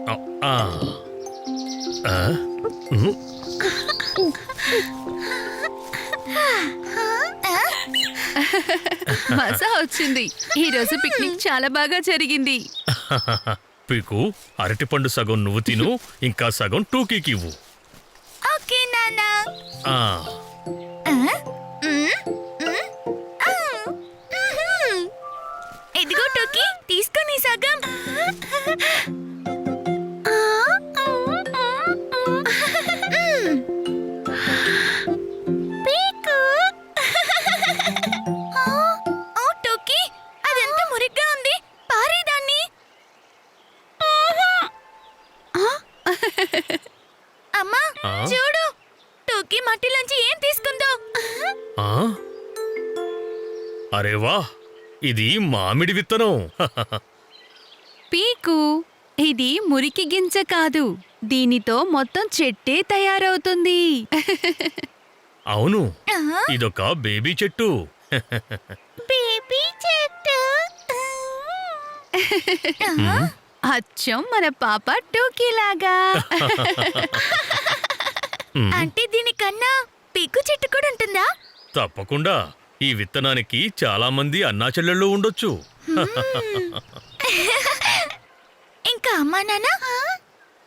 ఆ, ఆ, ఉమ్, మజా వచ్చింది. ఈ రోజు పిక్నిక్ చాలా బాగా జరిగింది. పీకు అరటిపండు సగం నువ్వు తిను, ఇంకా సగం టూకీకి ఇవ్వు. ఓకే నాన్నా. ఆ, ఇదిగో టోకీ, తీసుకొని సగం. పీకు. ఓ టోకీ, అదంతా మురిగ్గా ఉంది, పారేదాన్ని. అమ్మా ఆ? చూడు, టోకీ మట్టిలోంచి ఏం తీసుకుందో. ఆ? అరే వా, ఇది మామిడి విత్తనం. పీకు, ఇది మురికి గింజ కాదు. దీనితో మొత్తం చెట్టే తయారవుతుంది. అవును, ఇదొక బేబీ చెట్టు. బేబీ చెట్టు. అచ్చం మన పాప టూకీలాగా. అంటే దీనికన్నా పీకు చెట్టు కూడా ఉంటుందా? తప్పకుండా. ఈ విత్తనానికి చాలా మంది అన్నాచెల్లెళ్ళు ఉండొచ్చు. ఇంకా అమ్మా నాన్న?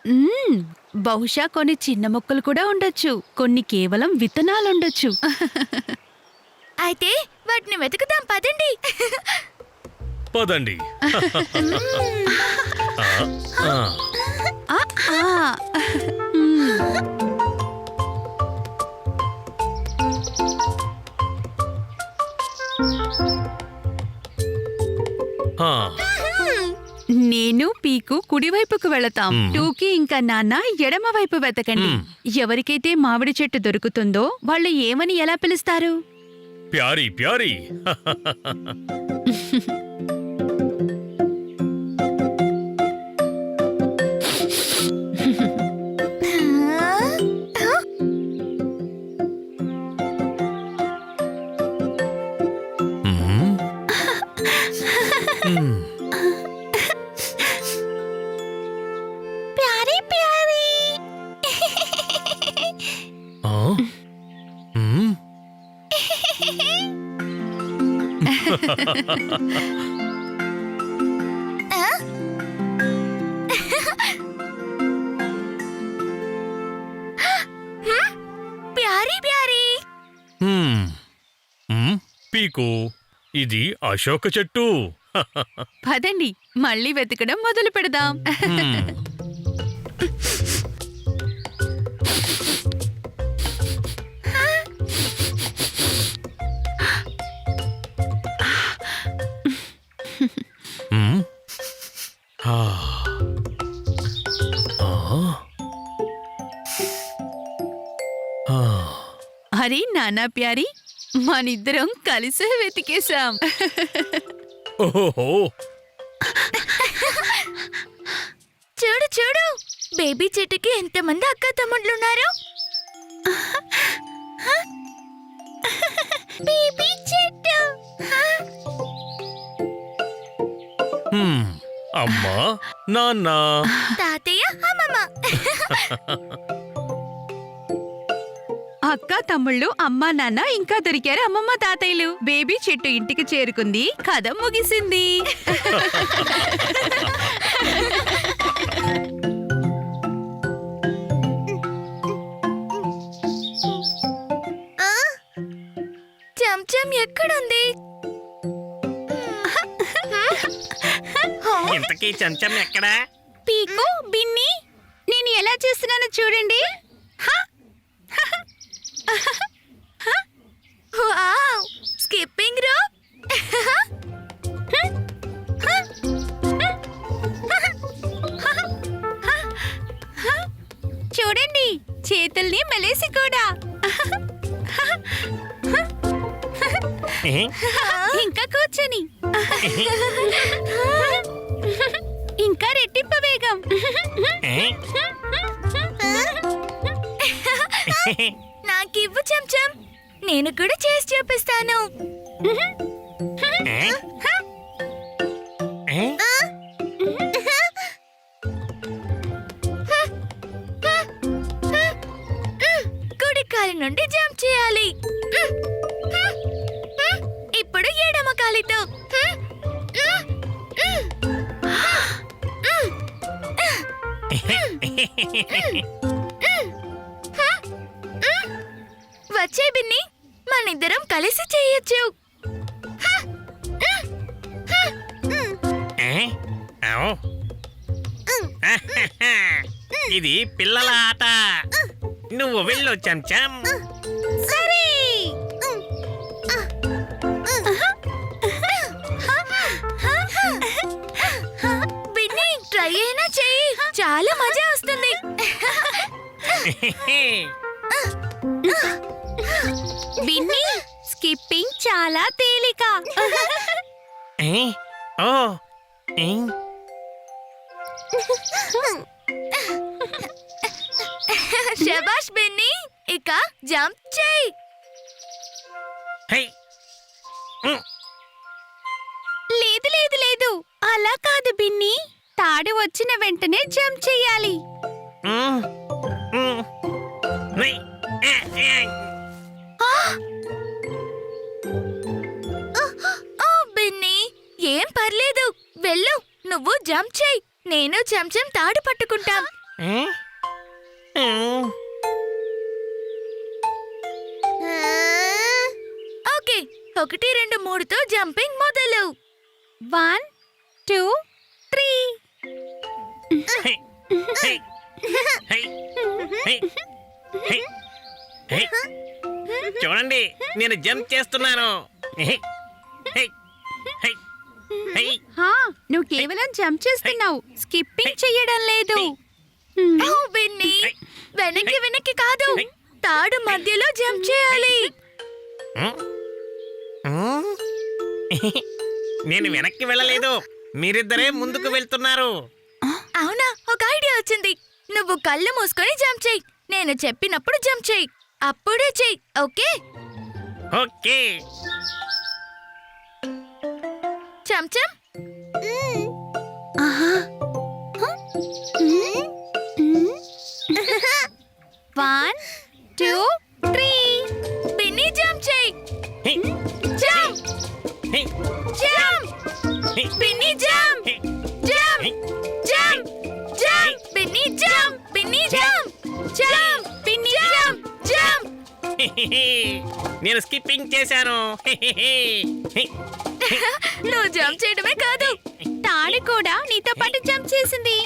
మ్మ్, బహుశా కొన్ని చిన్న మొక్కలు కూడా ఉండొచ్చు. కొన్ని కేవలం విత్తనాలుండొచ్చు. అయితే వాటిని వెతుకుదాం పదండి. పదండి. ఆ, ఆ. ఆ, ఆ. మ్మ్. ఆ. నేను పీకు కుడివైపుకు వెళతాం. మ్మ్. టూకీ ఇంకా నాన్న ఎడమ వైపు వెతకండి. మ్మ్. ఎవరికైతే మామిడి చెట్టు దొరుకుతుందో వాళ్ళు ఏమని ఎలా పిలుస్తారు? ప్యారీ ప్యారీ. మ్మ్. మ్మ్. ప్యారీ ప్యారీ. ఆ? మ్మ్. ప్యారీ ప్యారీ. మ్మ్. మ్మ్. పీకు, ఇది అశోక చెట్టు. పదండి, మళ్ళీ వెతకడం మొదలు పెడదాం. మ్మ్. మ్మ్. ఆ. ఆ. ఆ. అరే నానా ప్యారీ, మనిద్దరం కలిసే వెతికేశాం. ఓహో. చూడు చూడు, బేబీ చెట్టుకి ఎంతమంది అక్క తమ్ముళ్ళున్నారు. బేబీ చెట్టు. మ్మ్. అమ్మా, నాన్న. తాతయ్య, అమ్మమ్మ. అక్క తమ్ముళ్ళు, అమ్మా నాన్న ఇంకా దొరికారు అమ్మమ్మ తాతయ్యలు. బేబీ చెట్టు ఇంటికి చేరుకుంది. కథ ముగిసింది. చెంచం ఎక్కడుంది? ఇంతకీ చెంచం ఎక్కడా? పీకు, బిన్ని. నేను ఎలా చేస్తున్నానో చూడండి. Wow, skipping rope. చూడండి, చేతుల్ని మెలేసి కూడా. ఇంకా కూర్చొని. ఇంకా రెట్టింపు వేగం. నాకివ్వు చెంచం, నేను కూడా చేసి చూపిస్తాను. ఇక్కడి నుండి జంప్ చేయాలి. ఇప్పుడు ఎడమ కాలితో. వచ్చే బిన్ని, మనిద్దరం కలిసి చేయొచ్చు. ఇది పిల్లల ఆట. నువ్వు వెళ్ళు చెంచం. సరే. బిన్ని, ట్రై అయినా చెయ్యి, చాలా మజా వస్తుంది. బిన్నీ, స్కిప్పింగ్ చాలా తేలిక. ఓ శబాష్ బిన్ని, ఇక జంప్ చేయి. హై లేదు లేదు లేదు, అలా కాదు బిన్నీ. తాడు వచ్చిన వెంటనే జంప్ చెయ్యాలి. ఓ బిన్ని, ఏం పర్లేదు, వెళ్ళు. నువ్వు జంప్ చేయి, నేను చెంచం తాడు పట్టుకుంటాం. ఓకే, 1 2 3తో జంపింగ్ మొదలు. 1 2 3. చూడండి, నేను జంప్ చేస్తున్నాను. నువ్వు కేవలం జంప్ చేస్తున్నావు, స్కిప్పింగ్ చెయ్యడం లేదు. ఓ బిన్ని, వెనక్కి వెనక్కి కాదు, తాడు మధ్యలో జంప్ చేయాలి. నేను వెనక్కి వెళ్ళలేదు, మీరిద్దరే ముందుకు వెళ్తున్నారు. అవునా, ఒక ఐడియా వచ్చింది. నువ్వు కళ్ళు మూసుకొని జంప్ చేయి, నేను చెప్పినప్పుడు జంప్ చేయి, అప్పుడే చెయ్యి. ఓకే? ఓకే. చెంచం. One two three. Binni, jump చేయి. Jump jump. Binni, jump jump jump jump. Binni, jump. Binni, jump jump. Binni, jump jump. నేను స్కిప్పింగ్ చేశాను. నువ్వు జంప్ చేయడమే కాదు, తాడు కూడా నీతో పాటు జంప్ చేసింది.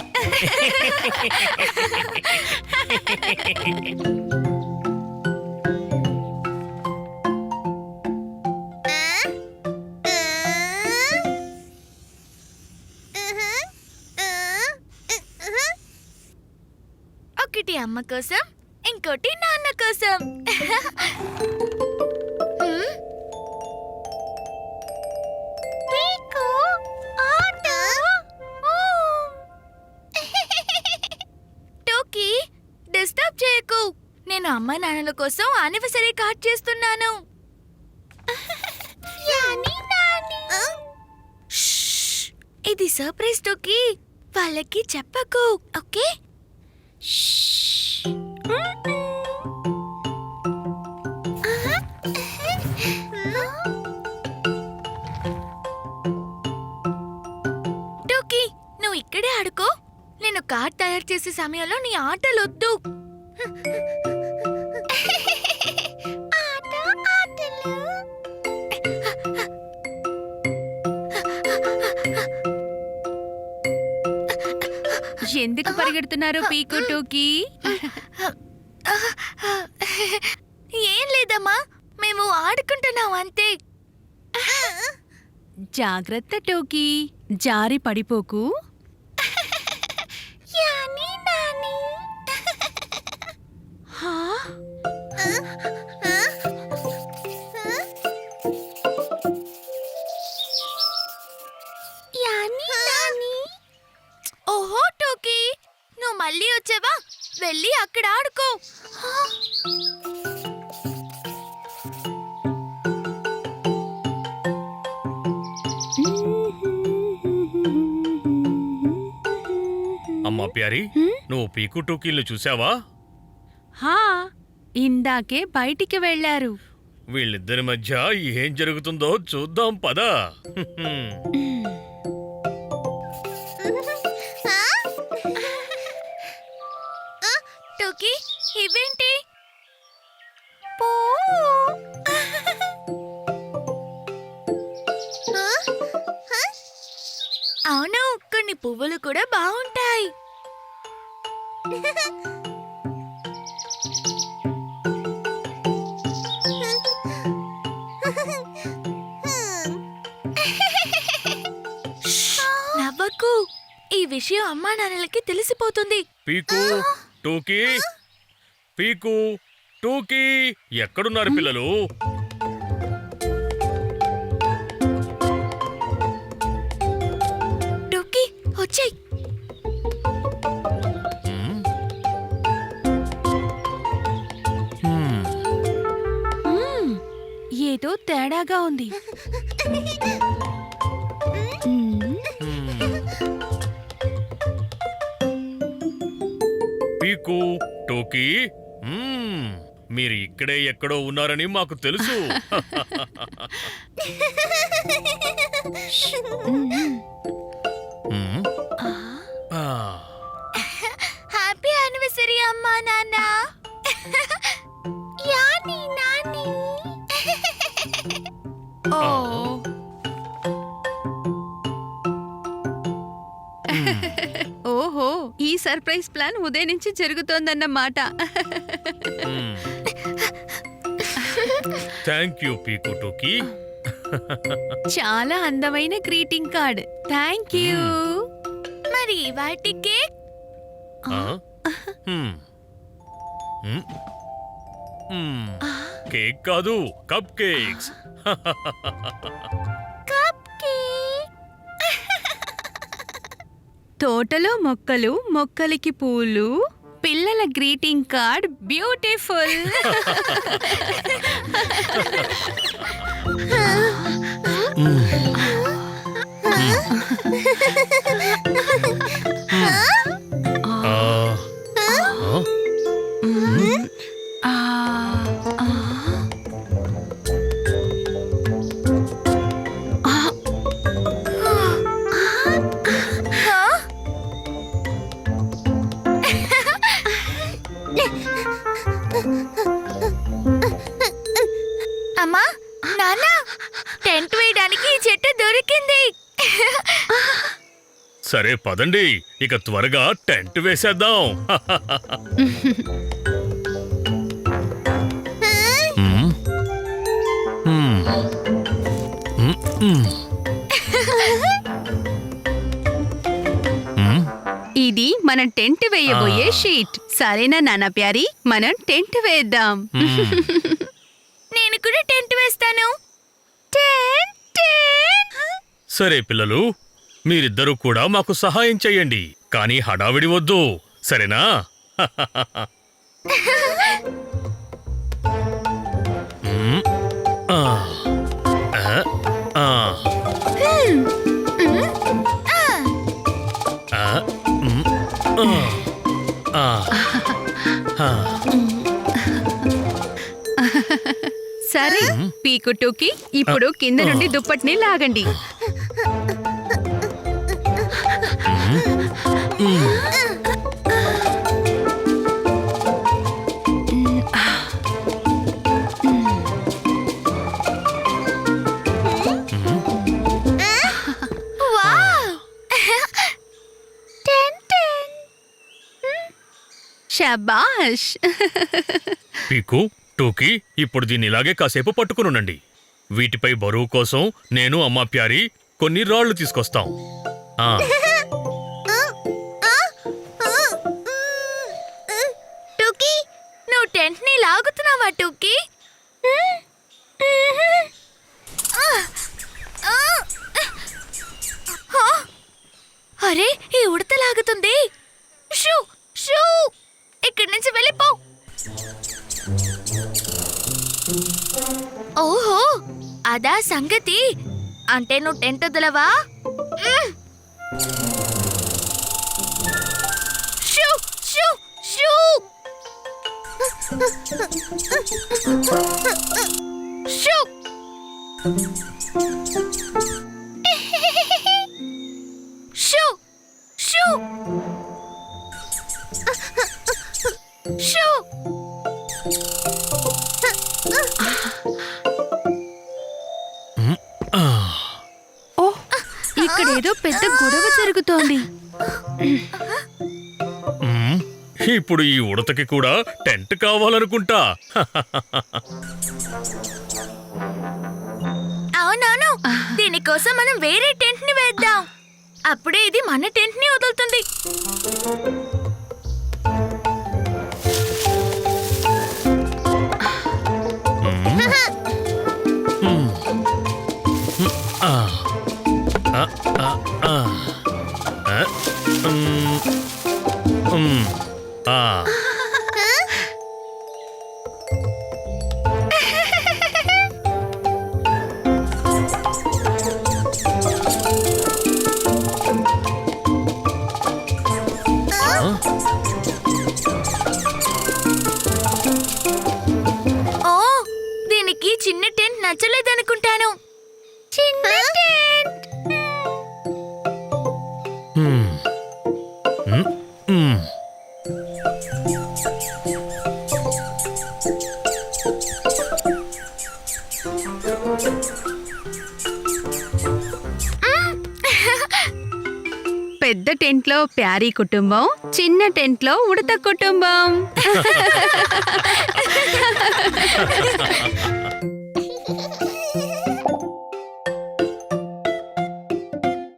ఒకటి అమ్మ కోసం, ఇంకోటి నాన్న కోసం. టోకీ, డిస్టర్బ్ చేయకు. నేను అమ్మ నాన్నల కోసం యానివర్సరీ కార్డ్ చేస్తున్నాను. షష్, ఇది సర్ప్రైజ్ టోకీ, వాళ్ళకి చెప్పకు. ఓకే? టోకీ, నువ్వు ఇక్కడే ఆడుకో. నేను కార్డ్ తయారు చేసే సమయంలో నీ ఆటలొద్దు. ఎందుకు పరిగెడుతున్నారు పీకు టోకీ? ఏం లేదమ్మా, మేము ఆడుకుంటున్నాం అంతే. జాగ్రత్త టోకీ, జారి పడిపోకు. హా? ఓహో టోకీ, నువ్వు మళ్ళీ వచ్చావా? వెళ్ళి అక్కడ ఆడుకో. అమ్మా ప్యారీ, నువ్వు పీకు టూకీలు చూసావా? హా, ఇందాకే బయటికి వెళ్లారు. వీళ్ళిద్దరి మధ్య ఏం జరుగుతుందో చూద్దాం పదా. టోకీ ఇవేంటి? అవును, కొన్ని పువ్వులు కూడా బాగుంటాయి. నవ్వకు, ఈ విషయం అమ్మా నాన్నలకి తెలిసిపోతుంది. పీకు టూకీ, పీకు టూకీ, ఎక్కడున్నారు పిల్లలు? టోకీ వచ్చేయ్. ఏదో తేడాగా ఉంది. పీకు టోకీ, మీరు ఇక్కడే ఎక్కడో ఉన్నారని మాకు తెలుసు. హ్యాపీ యానివర్సరీ అమ్మా నాన్న. యాని నాని. ఓ ఓహో, ఈ సర్ప్రైజ్ ప్లాన్ ఉదయం నుంచి జరుగుతోందన్నమాట. థ్యాంక్ యూ పీకు టోకీ. చాలా అందమైన గ్రీటింగ్ కార్డ్. Thank you. మరి వాటి కేక్? కేక్ కాదు, కప్ కేక్స్. Cup cake. తోటలో మొక్కలు, మొక్కలకి పూలు, పిల్లల గ్రీటింగ్ కార్డ్ బ్యూటిఫుల్. అమ్మా నాన్న, టెంట్ వేయడానికి ఈ చెట్టు దొరికింది. సరే పదండి, ఇక త్వరగా టెంట్ వేసేద్దాం. ఇది మనం టెంట్ వేయబోయే షీట్. సరేనా నాన్న ప్యారీ, మనం టెంట్ వేద్దాం. నేను కూడా టెంట్ వేస్తాను. సరే పిల్లలు, మీరిద్దరూ కూడా మాకు సహాయం చెయ్యండి, కానీ హడావిడి వద్దు, సరేనా? సరే పీకు టూకీ, ఇప్పుడు కింద నుండి దుప్పటిని లాగండి. శబాష్. పీకు టూకీ, ఇప్పుడు దీన్ని ఇలాగే కాసేపు పట్టుకునుండండి. వీటిపై బరువు కోసం నేను అమ్మా ప్యారీ కొన్ని రాళ్లు తీసుకొస్తాం. టూకీ, నువ్వు టెంట్ ని లాగుతున్నావా టూకీ? అరే, ఈ ఉడత లాగుతుంది. షూ షూ, ఇక్కడి నుంచి వెళ్ళిపో. ఓహో, అదా సంగతి. అంటే నువ్వు టెంట్ వదలవా? Shoo shoo shoo. Shoo! Shoo! Shoo! Shoo! ఓ ఇక్కడేదో పెద్ద గొడవ జరుగుతోంది. మ్మ్, ఇప్పుడు ఈ ఉడతకి కూడా టెంట్ కావాలనుకుంటా. అవునవును, దీనికోసం మనం వేరే టెంట్ ని వేద్దాం. అప్పుడే ఇది మన టెంట్ ని వదులుతుంది. ఆ, ఆ, ఆ, ఆ. ఆ, మ్మ్, మ్మ్, ఆ. ఓ, దీనికి చిన్న టెంట్ నచ్చలేదనుకుంటాను. చిన్న టెంట్. మ్మ్, మ్మ్, మ్మ్. పెద్ద టెంట్లో ప్యారీ కుటుంబం, చిన్న టెంట్లో ఉడత కుటుంబం.